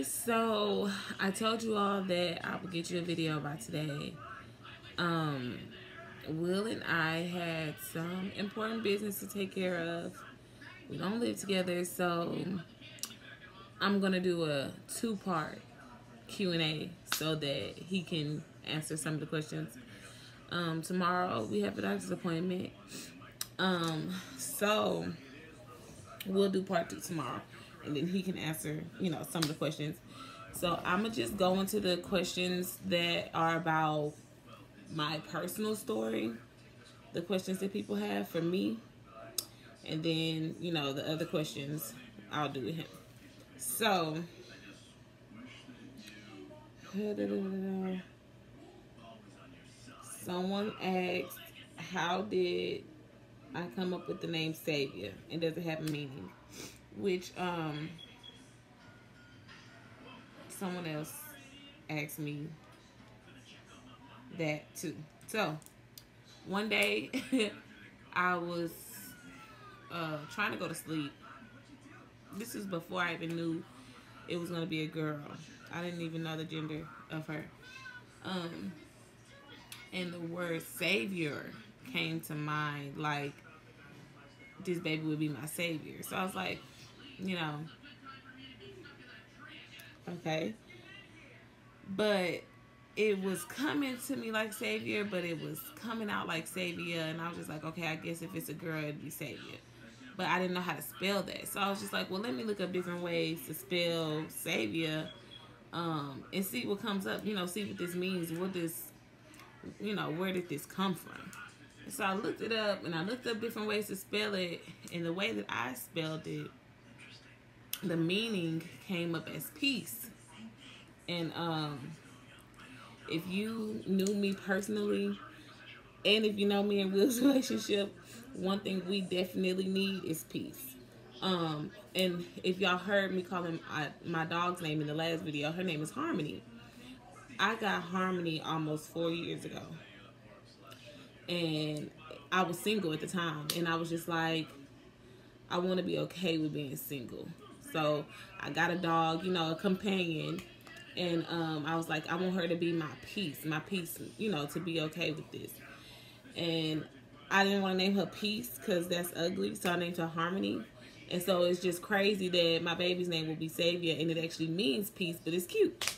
guys, so I told you all that I would get you a video by today. Will and I had some important business to take care of. We don't live together, so I'm gonna do a two-part Q&A so that he can answer some of the questions. Tomorrow we have a doctor's appointment. So we'll do part 2 tomorrow, and then he can answer, some of the questions. So I'm gonna just go into the questions that are about my personal story, the questions that people have for me, and then, the other questions I'll do with him. So, someone asked, how did I come up with the name Savior, and does it have a meaning? Which, someone else asked me that too. So, one day, I was trying to go to sleep. This is before I even knew it was going to be a girl. I didn't even know the gender of her. And the word Savior came to mind, like, this baby would be my savior. So I was like, okay. But it was coming to me like Savior, but it was coming out like Savior. And I was just like, okay, I guess if it's a girl, it'd be Savior. But I didn't know how to spell that. So I was just like, well, let me look up different ways to spell Savior, and see what comes up, see what this means. What this, where did this come from? And so I looked it up, and I looked up different ways to spell it. And the way that I spelled it, the meaning came up as peace. And if you knew me personally, and if you know me and Will's relationship, one thing we definitely need is peace. And if y'all heard me call my dog's name in the last video, her name is Harmony. I got Harmony almost 4 years ago. And I was single at the time. And I was just like, I want to be okay with being single. So I got a dog, a companion. And I was like, I want her to be my peace, to be okay with this. And I didn't want to name her Peace because that's ugly, so I named her Harmony. And so it's just crazy that my baby's name will be Savior, and it actually means peace, but it's cute.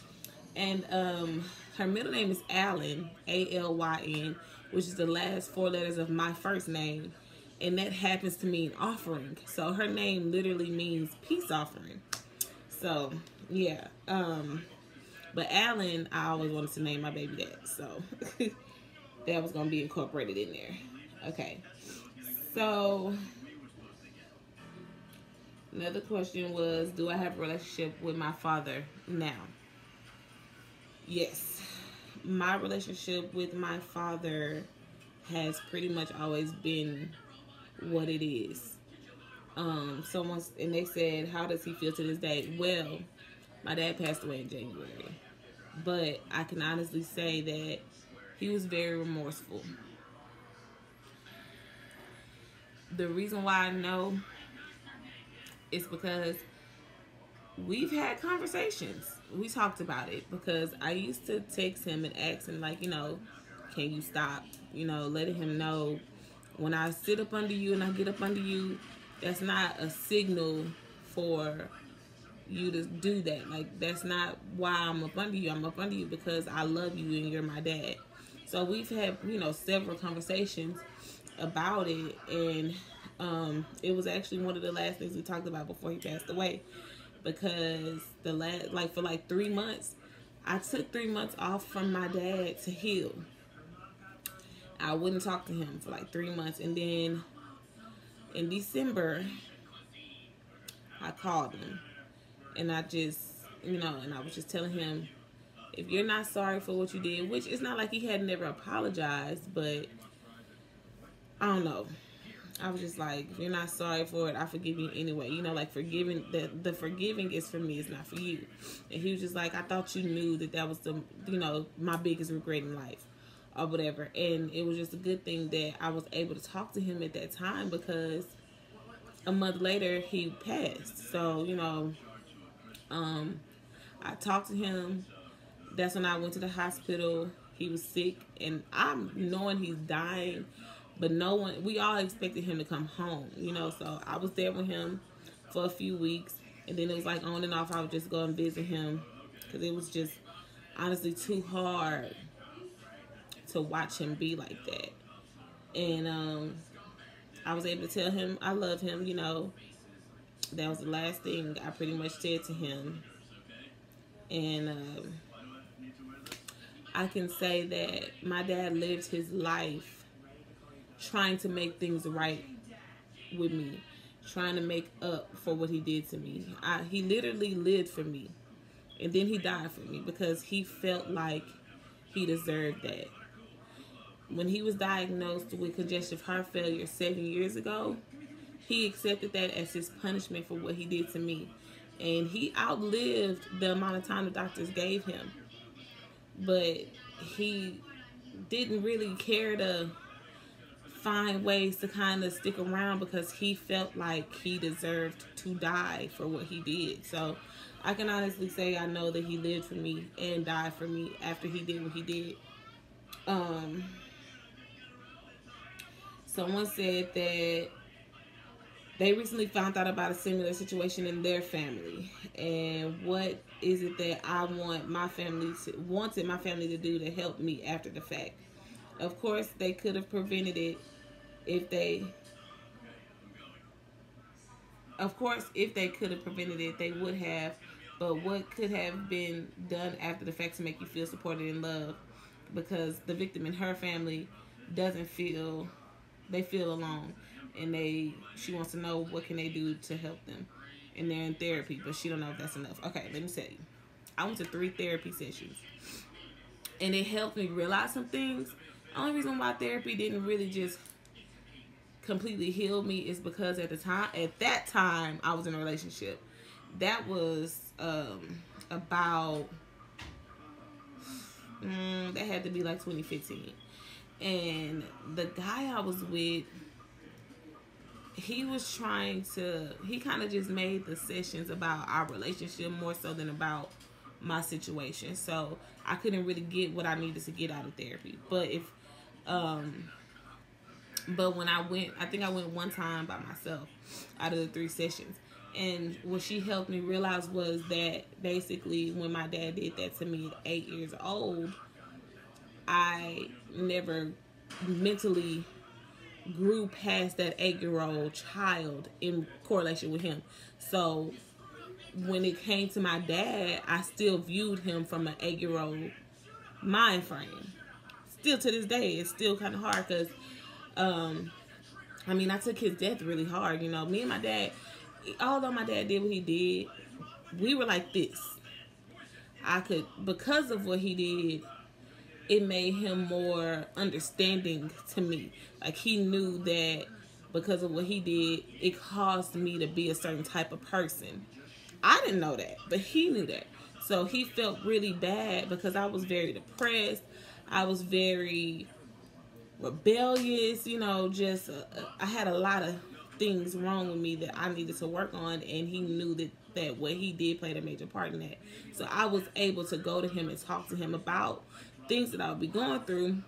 And her middle name is Alyn, A-L-Y-N, which is the last 4 letters of my first name, and that happens to mean offering. So her name literally means peace offering. So, yeah. But Alyn, I always wanted to name my baby that, so that was going to be incorporated in there. Okay. So, another question was, do I have a relationship with my father now? Yes. My relationship with my father has pretty much always been what it is. And they said, how does he feel to this day? Well, my dad passed away in January. But I can honestly say that he was very remorseful. The reason why I know is because we've had conversations. We talked about it because I used to text him and ask him, like, can you stop? Letting him know when I sit up under you and I get up under you, that's not a signal for you to do that. Like, that's not why I'm up under you. I'm up under you because I love you and you're my dad. So we've had, several conversations about it, and it was actually one of the last things we talked about before he passed away, because for 3 months, I took 3 months off from my dad to heal. I wouldn't talk to him for 3 months, and then in December, I called him, and I just, and I was just telling him, if you're not sorry for what you did, which it's not like he had never apologized, but I don't know. I was just like, if you're not sorry for it, I forgive you anyway. Forgiving, the forgiving is for me, it's not for you. And he was just like, I thought you knew that was my biggest regret in life or whatever. And it was just a good thing that I was able to talk to him at that time, because a month later he passed. So, I talked to him. That's when I went to the hospital. He was sick, and I'm knowing he's dying, but no one, we all expected him to come home, you know. So I was there with him for a few weeks, and then it was like on and off. I would just go and visit him because it was just honestly too hard to watch him be like that. And I was able to tell him I love him, you know. That was the last thing I pretty much said to him. And I can say that my dad lived his life trying to make things right with me, trying to make up for what he did to me. He literally lived for me, and then he died for me because he felt like he deserved that. When he was diagnosed with congestive heart failure 7 years ago, he accepted that as his punishment for what he did to me. And he outlived the amount of time the doctors gave him. But he didn't really care to find ways to kind of stick around because he felt like he deserved to die for what he did. So I can honestly say I know that he lived for me and died for me after he did what he did. Someone said that they recently found out about a similar situation in their family, and what is it that I wanted my family to do to help me after the fact. Of course, they could have prevented it if they could have prevented it, they would have. But what could have been done after the fact to make you feel supported and loved? Because the victim and her family doesn't feel, they feel alone, and she wants to know what can they do to help them, and they're in therapy, but she don't know if that's enough. Okay, let me tell you, I went to 3 therapy sessions, and it helped me realize some things. The only reason why therapy didn't really just completely heal me is because at that time I was in a relationship. That was about that had to be like 2015. And the guy I was with, he kind of just made the sessions about our relationship more so than about my situation. So I couldn't really get what I needed to get out of therapy. But when I think I went one time by myself out of the 3 sessions. And what she helped me realize was that basically when my dad did that to me at 8 years old, I never mentally grew past that 8-year-old child in correlation with him. So when it came to my dad, I still viewed him from an 8-year-old mind frame. Still to this day, it's still kind of hard because, I took his death really hard. You know, me and my dad, although my dad did what he did, we were like this. Because of what he did, it made him more understanding to me. Like, he knew that because of what he did, it caused me to be a certain type of person. I didn't know that, but he knew that. So he felt really bad because I was very depressed. I was very rebellious, you know, just I had a lot of things wrong with me that I needed to work on, and he knew that what he did played a major part in that. So I was able to go to him and talk to him about things that I would be going through,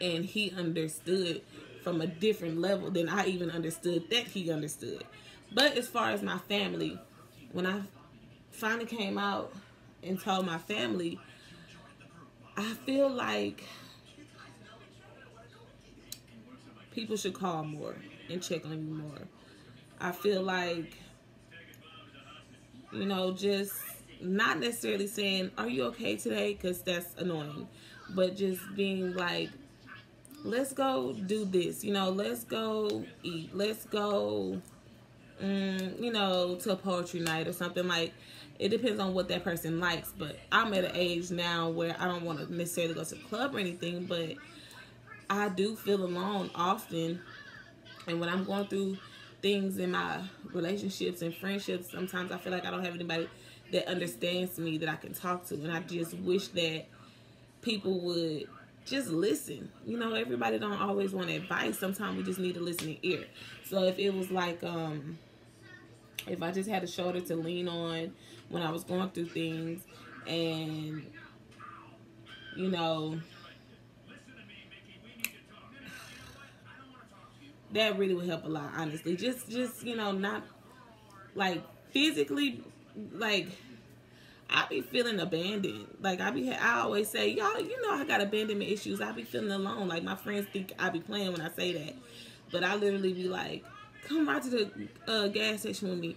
and he understood from a different level than I even understood that he understood. But as far as my family, when I finally came out and told my family, I feel like people should call more and check on you more. I feel like, you know, just not necessarily saying, are you okay today? Because that's annoying. But just being like, let's go do this. You know, let's go eat. Let's go, you know, to a poetry night or something. Like, it depends on what that person likes. But I'm at an age now where I don't want to necessarily go to the club or anything. But I do feel alone often. And when I'm going through things in my relationships and friendships, sometimes I feel like I don't have anybody that understands me that I can talk to. And I just wish that people would just listen. You know, everybody don't always want advice. Sometimes we just need a listening ear. So if it was like, if I just had a shoulder to lean on when I was going through things, and you know, that really would help a lot, honestly. Just not like physically, like I be feeling abandoned. Like I always say, y'all, I got abandonment issues. I be feeling alone. Like my friends think I be playing when I say that, but I literally be like, come right to the gas station with me.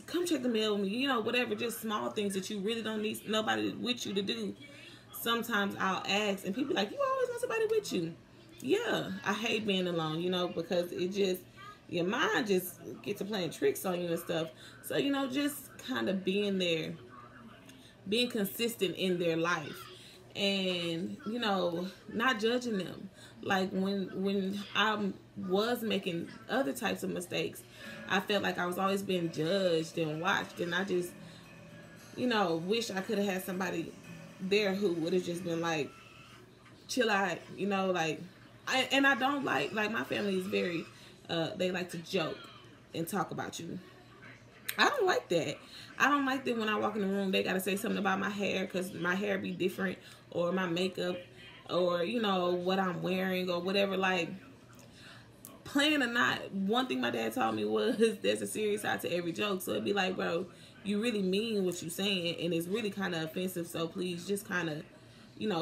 Come check the mail with me. Whatever, just small things that you really don't need nobody with you to do. Sometimes I'll ask, and people be like, you always want somebody with you. Yeah, I hate being alone. Because it just your mind just gets to playing tricks on you and stuff. So just kind of being there, being consistent in their life, and not judging them. Like when I was making other types of mistakes, I felt like I was always being judged and watched, and I just wish I could have had somebody there who would have just been like, chill out, like I don't like my family is very they like to joke and talk about you. I don't like that. I don't like that when I walk in the room, they got to say something about my hair because my hair be different, or my makeup, or, what I'm wearing or whatever. Like, playing or not, one thing my dad taught me was there's a serious side to every joke. So it'd be like, bro, you really mean what you saying, and it's really kind of offensive. So please just kind of,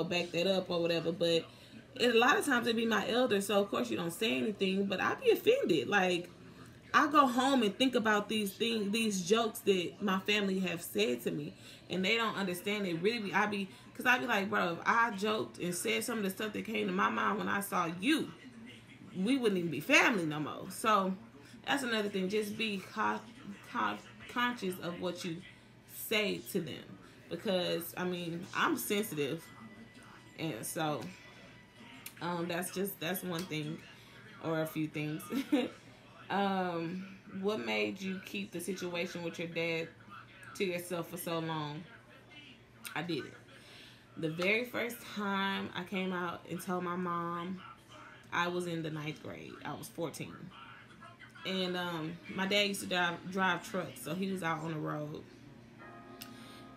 back that up or whatever. But a lot of times it'd be my elder. So of course you don't say anything, but I'd be offended. Like, I go home and think about these things, these jokes that my family have said to me, and they don't understand it. Really, because I be like, bro, if I joked and said some of the stuff that came to my mind when I saw you, we wouldn't even be family no more. So that's another thing. Just be conscious of what you say to them, because I'm sensitive, and so that's one thing, or a few things. What made you keep the situation with your dad to yourself for so long? I did it. The very first time I came out and told my mom, I was in the 9th grade. I was 14. And my dad used to drive trucks, so he was out on the road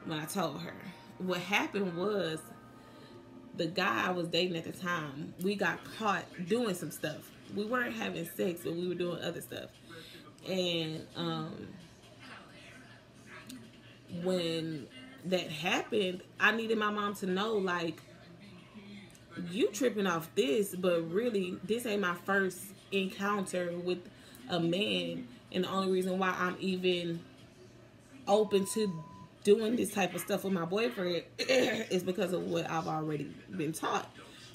when I told her. What happened was, the guy I was dating at the time, we got caught doing some stuff. We weren't having sex, but we were doing other stuff. And when that happened, I needed my mom to know, like, you tripping off this, but really, this ain't my first encounter with a man. And the only reason why I'm even open to doing this type of stuff with my boyfriend is because of what I've already been taught.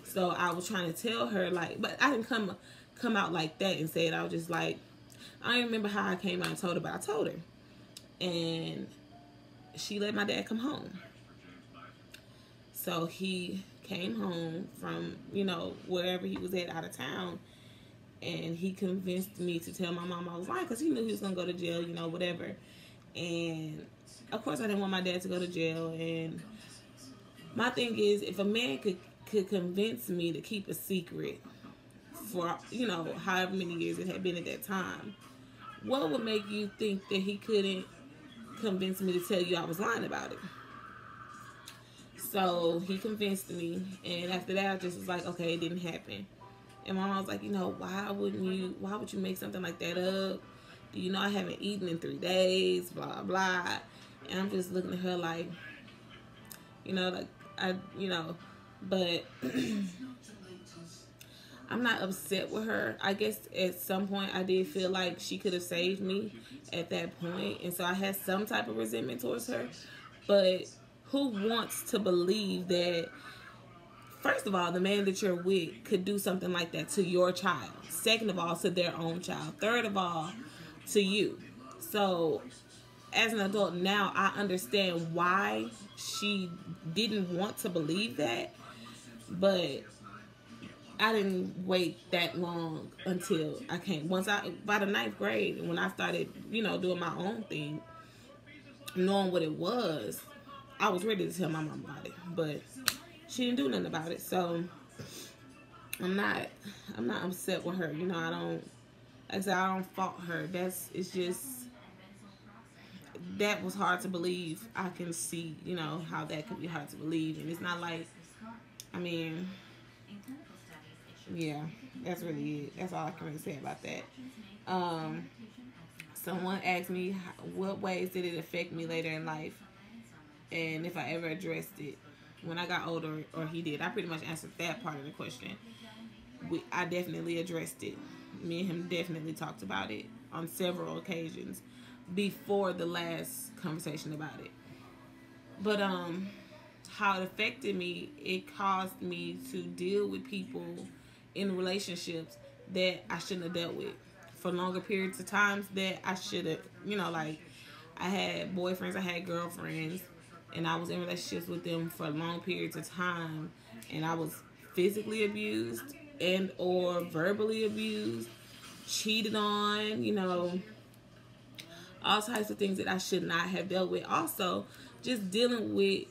So I was trying to tell her, like, but I didn't come out like that and say it. I was just like, I don't remember how I came out and told her, but I told her. And she let my dad come home. So he came home from, wherever he was at out of town. And he convinced me to tell my mom I was lying, because he knew he was going to go to jail, whatever. And of course I didn't want my dad to go to jail. And my thing is, if a man could convince me to keep a secret for, however many years it had been at that time, what would make you think that he couldn't convince me to tell you I was lying about it? So he convinced me, and after that I just was like, okay, it didn't happen. And my mom was like, why would you make something like that up? Do you know I haven't eaten in 3 days, blah blah. And I'm just looking at her like, but I'm not upset with her. I guess at some point I did feel like she could have saved me at that point. And so I had some type of resentment towards her. But who wants to believe that, first of all, the man that you're with could do something like that to your child? Second of all, to their own child. Third of all, to you. So as an adult now, I understand why she didn't want to believe that. But I didn't wait that long until I came. By the 9th grade, when I started, doing my own thing, knowing what it was, I was ready to tell my mom about it. But she didn't do nothing about it. So I'm not upset with her. I don't fault her. It's just that was hard to believe. I can see, how that could be hard to believe. And it's not like, I mean, yeah, that's really it. That's all I can really say about that. Um, Someone asked me, what ways did it affect me later in life? And if I ever addressed it when I got older, or he did. I pretty much answered that part of the question. I definitely addressed it. Me and him definitely talked about it on several occasions before the last conversation about it. But how it affected me, it caused me to deal with people in relationships that I shouldn't have dealt with for longer periods of times that I should have, like I had boyfriends, I had girlfriends, and I was in relationships with them for long periods of time, and I was physically abused and or verbally abused, cheated on, all types of things that I should not have dealt with. Also, just dealing with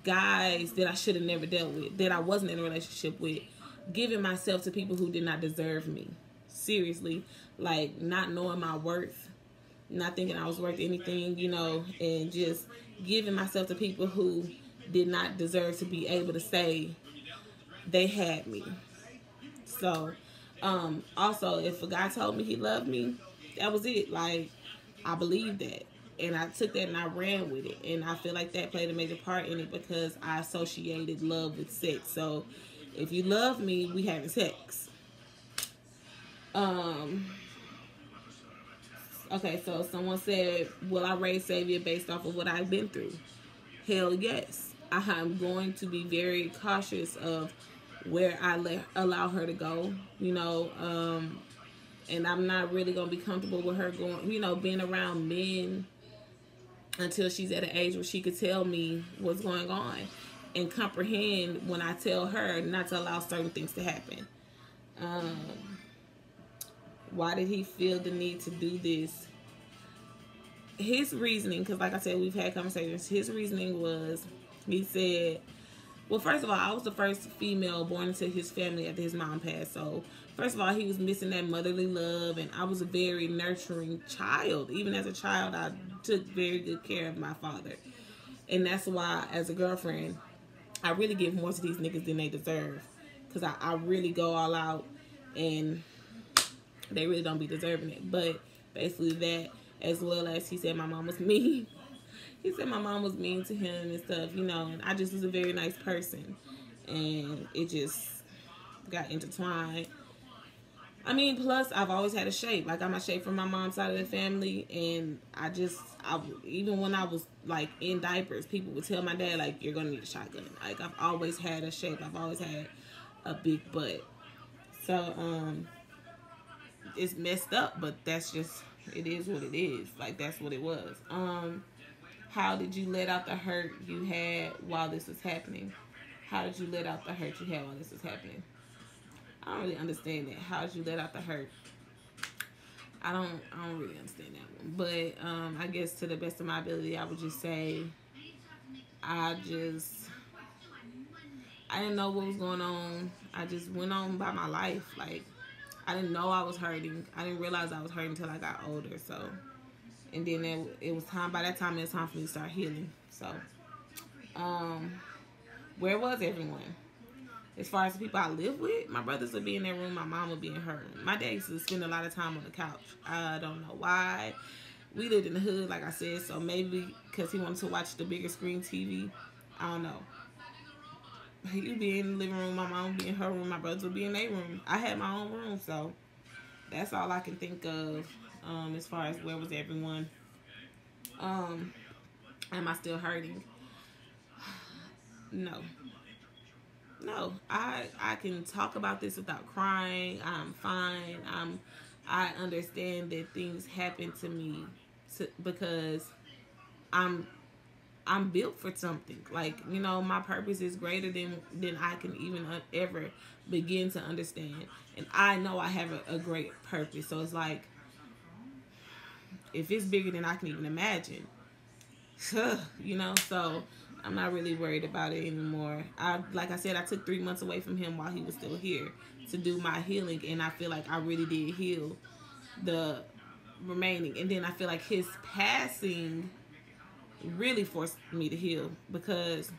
guys that I should have never dealt with, that I wasn't in a relationship with, giving myself to people who did not deserve me. Seriously, like not knowing my worth, not thinking I was worth anything, and just giving myself to people who did not deserve to be able to say they had me. So, also, if a guy told me he loved me, that was it. Like, I believed that. And I took that and I ran with it. And I feel like that played a major part in it because I associated love with sex. So, if you love me, we having sex. Okay, so someone said, will I raise Savior based off of what I've been through? Hell yes. I'm going to be very cautious of where I allow her to go, and I'm not really going to be comfortable with her going, being around men until she's at an age where she could tell me what's going on and comprehend when I tell her not to allow certain things to happen. Why did he feel the need to do this? His reasoning, because like I said, we've had conversations, his reasoning was, he said, well, first of all, I was the first female born into his family after his mom passed. So, first of all, he was missing that motherly love, and I was a very nurturing child. Even as a child, I took very good care of my father. And that's why, as a girlfriend, I really give more to these niggas than they deserve. Because I really go all out, and they really don't be deserving it. But basically that, as well as he said my mom was mean. He said my mom was mean to him and stuff, and I just was a very nice person. And it just got intertwined. I mean, plus, I've always had a shape. Like, I'm a shape from my mom's side of the family. And even when I was, like, in diapers, people would tell my dad, like, you're going to need a shotgun. Like, I've always had a shape. I've always had a big butt. So, it's messed up, but that's just, it is what it is. Like, that's what it was. How did you let out the hurt you had while this was happening? How did you let out the hurt you had while this was happening? I don't really understand that. How did you let out the hurt? I don't really understand that one. But I guess to the best of my ability, I would just say I didn't know what was going on. I just went on by my life. Like, I didn't know I was hurting. I didn't realize I was hurting until I got older. So, and then it was time. By that time, it was time for me to start healing. So, where was everyone? As far as the people I live with, my brothers would be in their room. My mom would be in her room. My dad used to spend a lot of time on the couch. I don't know why. We lived in the hood, like I said. So maybe because he wanted to watch the bigger screen TV. I don't know. He would be in the living room. My mom would be in her room. My brothers would be in their room. I had my own room, so that's all I can think of as far as where was everyone. Am I still hurting? No. I can talk about this without crying. I'm fine. I understand that things happen to me because I'm built for something. Like, my purpose is greater than I can even ever begin to understand. And I know I have a great purpose. So it's like, if it's bigger than I can even imagine, so I'm not really worried about it anymore. Like I said, I took 3 months away from him while he was still here to do my healing. And I feel like I really did heal the remaining. And then I feel like his passing really forced me to heal, because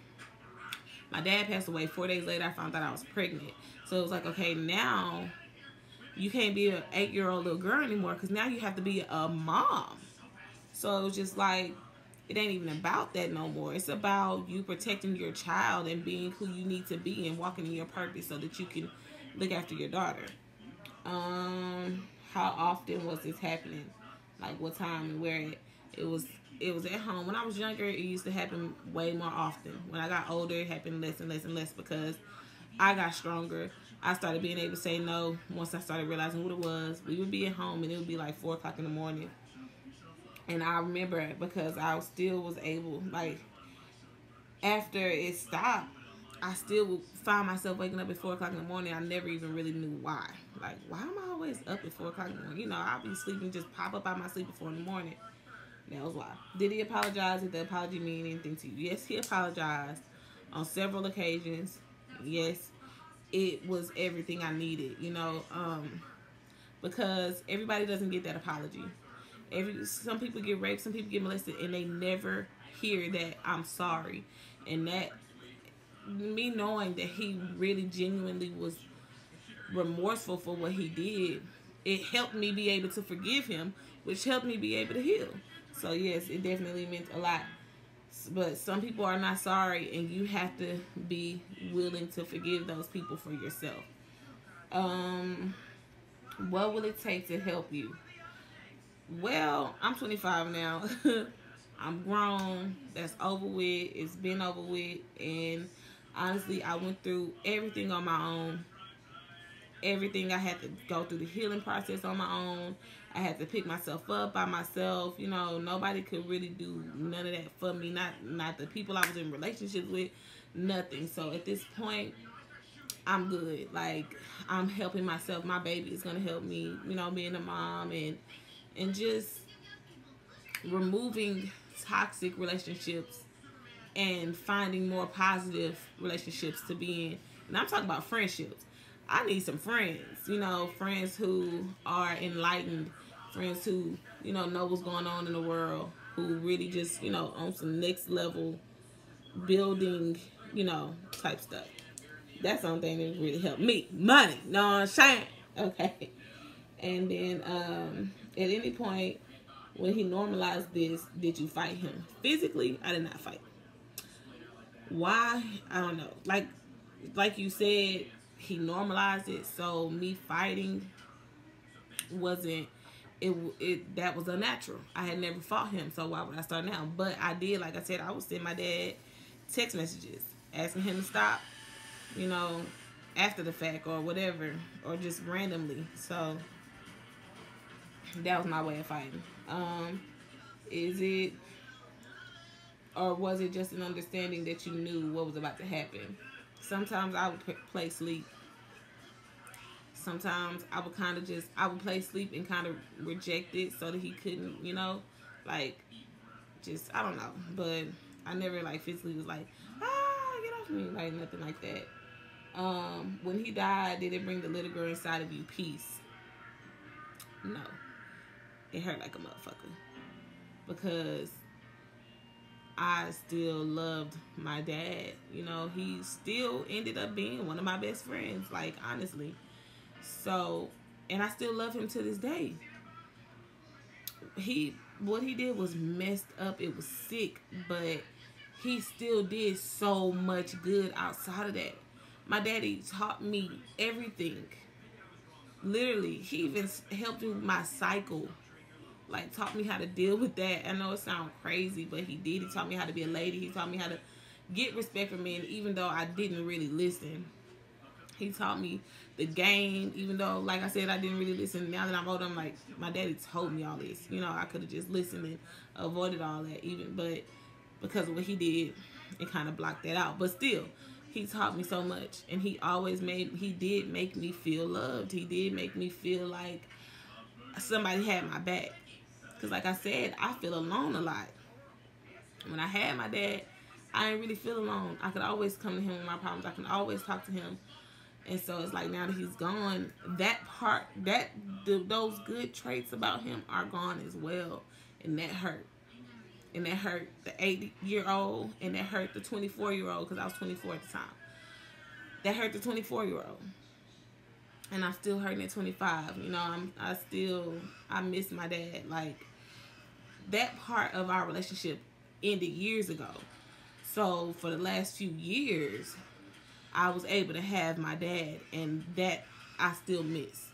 my dad passed away 4 days later. I found out I was pregnant. So it was like, okay, now you can't be an 8-year-old little girl anymore, because now you have to be a mom. So it was just like, it ain't even about that no more. It's about you protecting your child and being who you need to be and walking in your purpose so that you can look after your daughter. How often was this happening? Like what time and where it was it was at home. When I was younger, it used to happen way more often. When I got older, it happened less and less and less, because I got stronger. I started being able to say no once I started realizing what it was. We would be at home and it would be like 4 o'clock in the morning. And I remember it because I still was able, like, after it stopped, I still would find myself waking up at 4 o'clock in the morning. I never even really knew why. Like, why am I always up at 4 o'clock in the morning? You know, I'll be sleeping, just pop up out of my sleep at 4 in the morning. That was why. Did he apologize? Did the apology mean anything to you? Yes, he apologized on several occasions. Yes, it was everything I needed, you know, because everybody doesn't get that apology. Some people get raped, some people get molested, and they never hear that I'm sorry. And that, me knowing that he really genuinely was remorseful for what he did, it helped me be able to forgive him, which helped me be able to heal. So yes, it definitely meant a lot. But some people are not sorry, and you have to be willing to forgive those people for yourself. What will it take to help you? Well, I'm 25 now. I'm grown. That's over with. It's been over with. And honestly, I went through everything on my own. Everything, I had to go through the healing process on my own. I had to pick myself up by myself. You know, nobody could really do none of that for me. Not the people I was in relationships with. Nothing. So at this point, I'm good. Like, I'm helping myself. My baby is gonna help me. You know, being a mom and just removing toxic relationships and finding more positive relationships to be in. And I'm talking about friendships. I need some friends, you know, friends who are enlightened, friends who, you know what's going on in the world, who really just, you know, on some next level building, you know, type stuff. That's the only thing that really helped me. Money, know what I'm saying? Okay. And then at any point when he normalized this, did you fight him? Physically, I did not fight. Why? I don't know. Like you said, he normalized it, so me fighting wasn't it that was unnatural. I had never fought him, so why would I start now? But I did, like I said, I would send my dad text messages asking him to stop, you know, after the fact or whatever, or just randomly. So that was my way of fighting. Is it, or was it just an understanding that you knew what was about to happen? Sometimes I would play sleep. Sometimes I would kind of I would play sleep and kind of reject it so that he couldn't, you know, like, just, I don't know. But I never, like, physically was like, get off me, like, nothing like that. When he died, did it bring the little girl inside of you peace? No. It hurt like a motherfucker. Because I still loved my dad. You know, he still ended up being one of my best friends, like, honestly. So, and I still love him to this day. What he did was messed up. It was sick, but he still did so much good outside of that. My daddy taught me everything. Literally, he even helped me with my cycle. Like, taught me how to deal with that. I know it sounds crazy, but he did. He taught me how to be a lady. He taught me how to get respect from men, even though I didn't really listen. He taught me the game, even though, like I said, I didn't really listen. Now that I'm older, I'm like, my daddy told me all this. You know, I could have just listened and avoided all that, but because of what he did, it kind of blocked that out. But still, he taught me so much, and he did make me feel loved. He did make me feel like somebody had my back. Because like I said, I feel alone a lot. When I had my dad, I didn't really feel alone. I could always come to him with my problems. I can always talk to him. And so it's like, now that he's gone, that part, those good traits about him are gone as well. And that hurt. and that hurt the 80-year-old, and that hurt the 24-year-old, because I was 24 at the time. That hurt the 24-year-old, and I'm still hurting at 25. You know, I miss my dad. Like, that part of our relationship ended years ago. So for the last few years, I was able to have my dad, and that I still miss.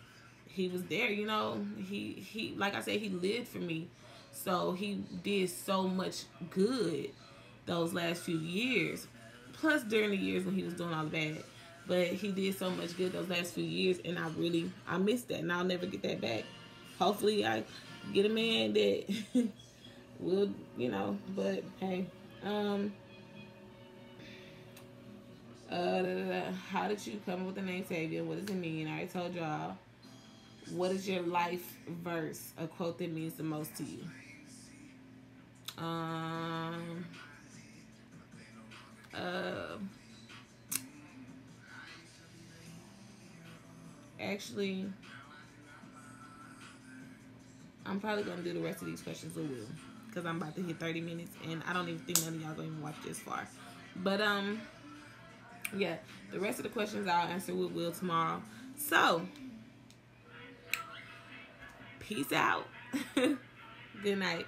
He was there, you know. He like I said, he lived for me. So he did so much good those last few years. Plus during the years when he was doing all the bad. But he did so much good those last few years, and I miss that, and I'll never get that back. Hopefully I get a man that will, you know, but hey. How did you come up with the name Savior? What does it mean? I already told y'all. What is your life verse? A quote that means the most to you. Um. Uh. Actually, I'm probably gonna do the rest of these questions with Will, because I'm about to hit 30 minutes, and I don't even think none of y'all gonna even watch this far. But yeah, the rest of the questions I'll answer with Will tomorrow. So, peace out. Good night.